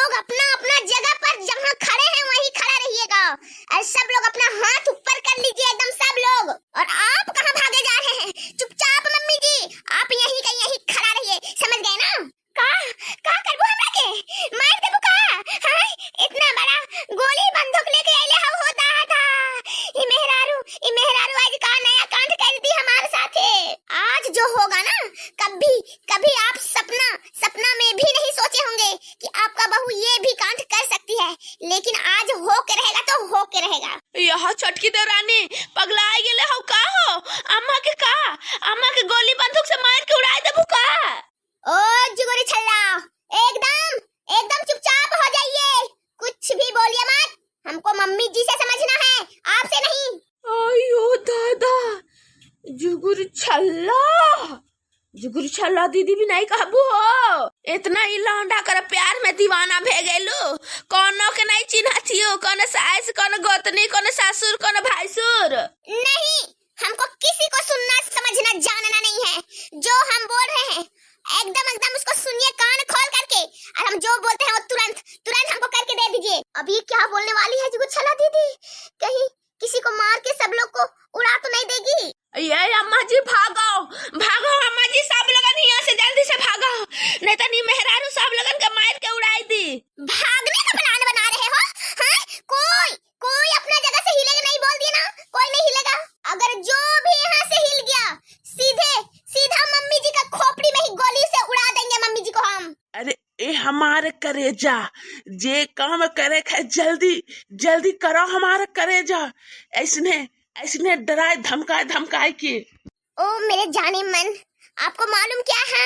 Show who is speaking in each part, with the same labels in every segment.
Speaker 1: लोग अपना अपना जगह पर जहाँ खड़े हैं वहीं खड़ा रहिएगा और सब लोग अपना हाथ ऊपर कर लीजिए एकदम सब लोग। और आप कहाँ भागे जा रहे हैं? चुपचाप मम्मी जी आप यहीं का यहीं खड़ा रहिए, समझ गए ना? का करबो हमरा के मार देबो का? हाय इतना बड़ा गोली बंदूक लेके आइले हो होता था। ई मेहरारू आज का नया कांड कर दी हमारे साथे। आज जो होगा ना कभी आप सपना में भी नहीं सोचे होंगे कि आपका बहू ये भी कांड कर सकती है, लेकिन आज हो के रहेगा तो हो के रहेगा।
Speaker 2: यह छटकी देवरानी पगला गेले हो का हो? अम्मा के गोली बंदूक से मार के उड़ा देबू का?
Speaker 1: ओ जुगुरी छल्ला एकदम चुपचाप हो जाइए, कुछ भी बोलिए मत। हमको मम्मी जी से समझना है, आपसे नहीं।
Speaker 2: आयो दादा, जुगुर छल्ला दीदी भी नहीं कहबू हो। इतना ही लौंडा कर प्यार में दीवाना भे गेलू, कोनो के नहीं चिन्हतियो, कोनो सास, कोनो गोतनी, कोनो सासुर, कोनो भाईसुर।
Speaker 1: नहीं, हमको किसी को सुनना समझना जानना नहीं है। जो हम बोल रहे हैं एकदम उसको सुनिए कान खोल करके, और हम जो बोलते हैं वो तुरंत हमको करके दे दीजिए। अभी क्या बोलने वाली है जुगुर छल्ला दीदी? कहीं किसी को मार के सब लोग को उड़ा तो नहीं देगी?
Speaker 2: ये अम्मा जी भागो अम्मा जी, सब लोगन यहाँ से जल्दी से भागो, नहीं तो नी मेहरारू सब लोगन के मार के उड़ाई दी।
Speaker 1: भागने का प्लान बना रहे हो? हाँ? कोई अपना जगह से हिलेगा नहीं, बोल दिया ना, कोई नहीं हिलेगा। अगर जो भी यहाँ से हिल गया सीधा मम्मी जी का खोपड़ी में ही गोली से उड़ा देंगे मम्मी जी को हम।
Speaker 3: अरे ए हमारे करेजा, जे काम करे है जल्दी करो हमारे करेजा। ऐसने डराए धमकाए के।
Speaker 1: ओ मेरे जाने मन, आपको मालूम क्या है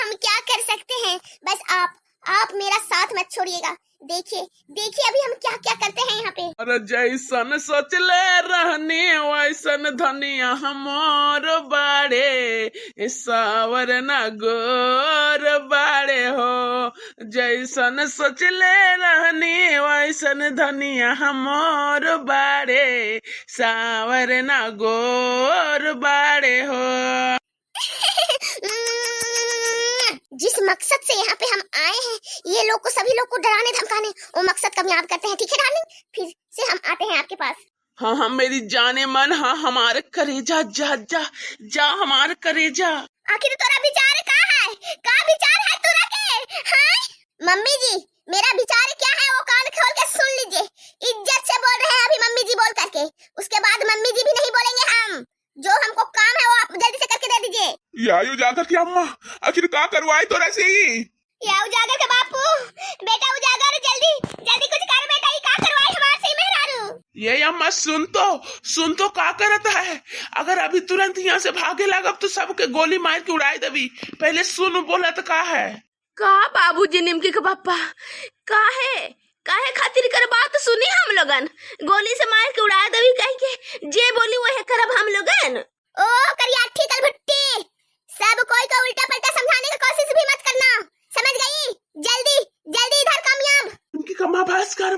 Speaker 1: हम क्या कर सकते हैं? बस आप मेरा साथ मत छोड़िएगा। देखिए अभी हम क्या क्या करते हैं यहाँ पे।
Speaker 3: अरे जैसन सोचले रहने वैसन धनिया हमार बाड़े, सावर न गोर बाड़े हो। जैसन सोचले रहने वैसन धनिया हमार बाड़े, सावर न गोर बाड़े हो।
Speaker 1: जिस मकसद से यहाँ पे हम आए हैं, ये लोग को सभी लोग को डराने धमकाने, वो मकसद कामयाब करते हैं। ठीक है डार्लिंग, फिर से हम आते हैं आपके पास।
Speaker 3: हाँ मेरी जाने मन, हाँ हमारे करेजा, जा हमारे करेजा।
Speaker 1: आखिर तोरा विचार का विचार है तोरा के? हाँ मम्मी जी, मेरा विचार क्या है वो कान खोल के सुन लीजिए। इज्जत से बोल रहे हैं अभी मम्मी जी बोल करके, उसके बाद मम्मी जी भी नहीं बोलेंगे हम। जो हमको काम है वो आप जल्दी से करके दे दीजिए।
Speaker 4: यायु जाकर के अम्मा आखिर का करवाई तो ऐसे ही?
Speaker 1: या उजागर के बापू, बेटा उजागर जल्दी कुछ कर बेटा, ये का करवाई हमारे से मेहरारू?
Speaker 3: ये अम्मा सुन तो का करत है? अगर अभी तुरंत यहाँ से भागे लगब तो सबके गोली मार के उड़ाई देवी। पहले सुन बोला तो का है?
Speaker 2: का बाबूजी निमकी के पापा, काहे खातिर कर बात सुनी हम लोगन? गोली से मार के उड़ा देवी कहीं के, जे बोली वही करब हम लोगन।
Speaker 1: ओ करियाठी कलभुट्टी, सब कोई को उल्टा पलटा समझाने की कोशिश भी मत करना, समझ गई? जल्दी इधर कामयाब।
Speaker 3: उनकी कमा बास कर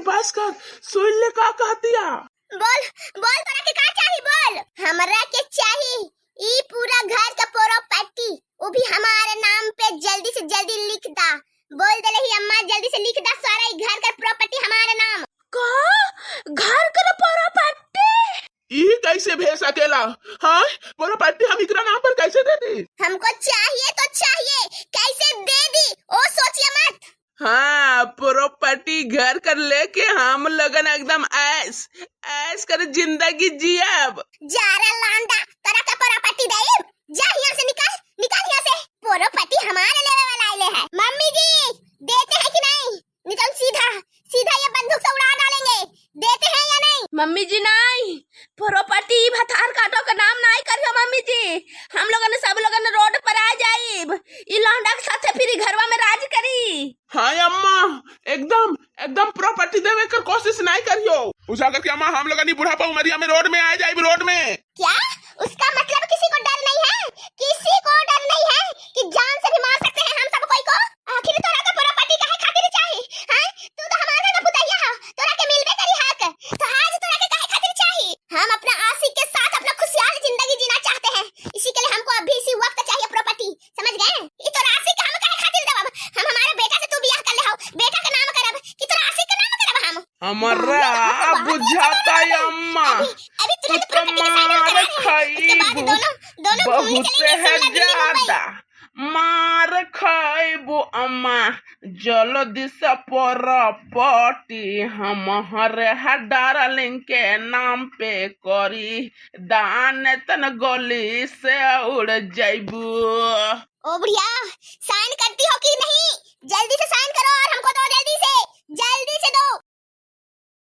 Speaker 3: सुन ले का कहतिया।
Speaker 1: बोल तोरा के का चाहिए बोल। हमरा के चाहिए ई पूरा घर का प्रॉपर्टी, वो भी हमारे नाम पे जल्दी से जल्दी लिख दा। बोल दे ही अम्मा, जल्दी से लिख दा सारा घर का प्रॉपर्टी हमारे नाम।
Speaker 2: का घर का प्रॉपर्टी
Speaker 3: ये कैसे भेज सकेला? हाँ प्रॉपर्टी हम इकरा नाम पर कैसे दे दी?
Speaker 1: हमको चाहिए तो चाहिए, कैसे दे दी ओ सोचिए मत।
Speaker 3: हाँ प्रॉपर्टी घर कर लेके हम लगन एकदम ऐस कर जिंदगी जियब।
Speaker 1: जा रे लांडा, तोरा का प्रॉपर्टी दे, जा यहाँ से निकाल यहाँ से। प्रॉपर्टी हमारे लेवे वाला आइले है। मम्मी जी देते हैं कि नहीं? निकल सीधा ये बंदूक से उड़ा डालेंगे, देते हैं या नहीं?
Speaker 2: मम्मी जी नहीं, प्रॉपर्टी भतार काटो का नाम नहीं करियो मम्मी जी। हम लोगन सब लोगन रोड पर आ जाइब, ई लौंडा के साथे फिर घरवा में राज करी।
Speaker 3: हाँ अम्मा एकदम प्रॉपर्टी देवे का कोशिश नहीं करियो।
Speaker 4: उजागर के अम्मा हम लोग बुढ़ापा उमरिया में रोड में आ जाए, रोड में।
Speaker 1: क्या उसका मतलब किसी को डर नहीं है? किसी को डर नहीं है कि जान से भी मार सकते हैं हम सब कोई को? आखिर तोरा का प्रॉपर्टी काहे खातिर चाहिए? हां तू तो हमारा ना पुतैया हो, तोरा के मिलबे करी हक, तो आज तोरा के काहे खातिर चाहिए? हम अपना आशिक के साथ अपना खुशहाल जिंदगी जीना चाहते हैं, इसी के लिए हमको अभी इसी वक्त चाहिए प्रॉपर्टी, समझ गए? ये तो आशिक हम काहे खातिर देब? हम हमारे बेटा से तू ब्याह कर ले हो, बेटा का नाम करब,
Speaker 3: हमरा बुझाता है अम्मा
Speaker 1: अभी
Speaker 3: तू
Speaker 1: तुरंत
Speaker 3: तो
Speaker 1: प्रॉपर्टी का साइन हम
Speaker 3: मार
Speaker 1: करा रहे हैं। उसके बाद
Speaker 3: खाइबू
Speaker 1: दोनों घूमने
Speaker 3: बहुत
Speaker 1: चलेंगे
Speaker 3: है
Speaker 1: शिमला दिल्ली मुंबई।
Speaker 3: ज्यादा मार खाइबू अम्मा जल्दी से प्रॉपर्टी हमारे है डार्लिंग के नाम पे करी दान तन गली से उड़ जाइबू।
Speaker 1: ओ बुढ़िया, साइन करती हो कि नहीं? जल्दी से साइन करो और हमको दो, जल्दी से दो।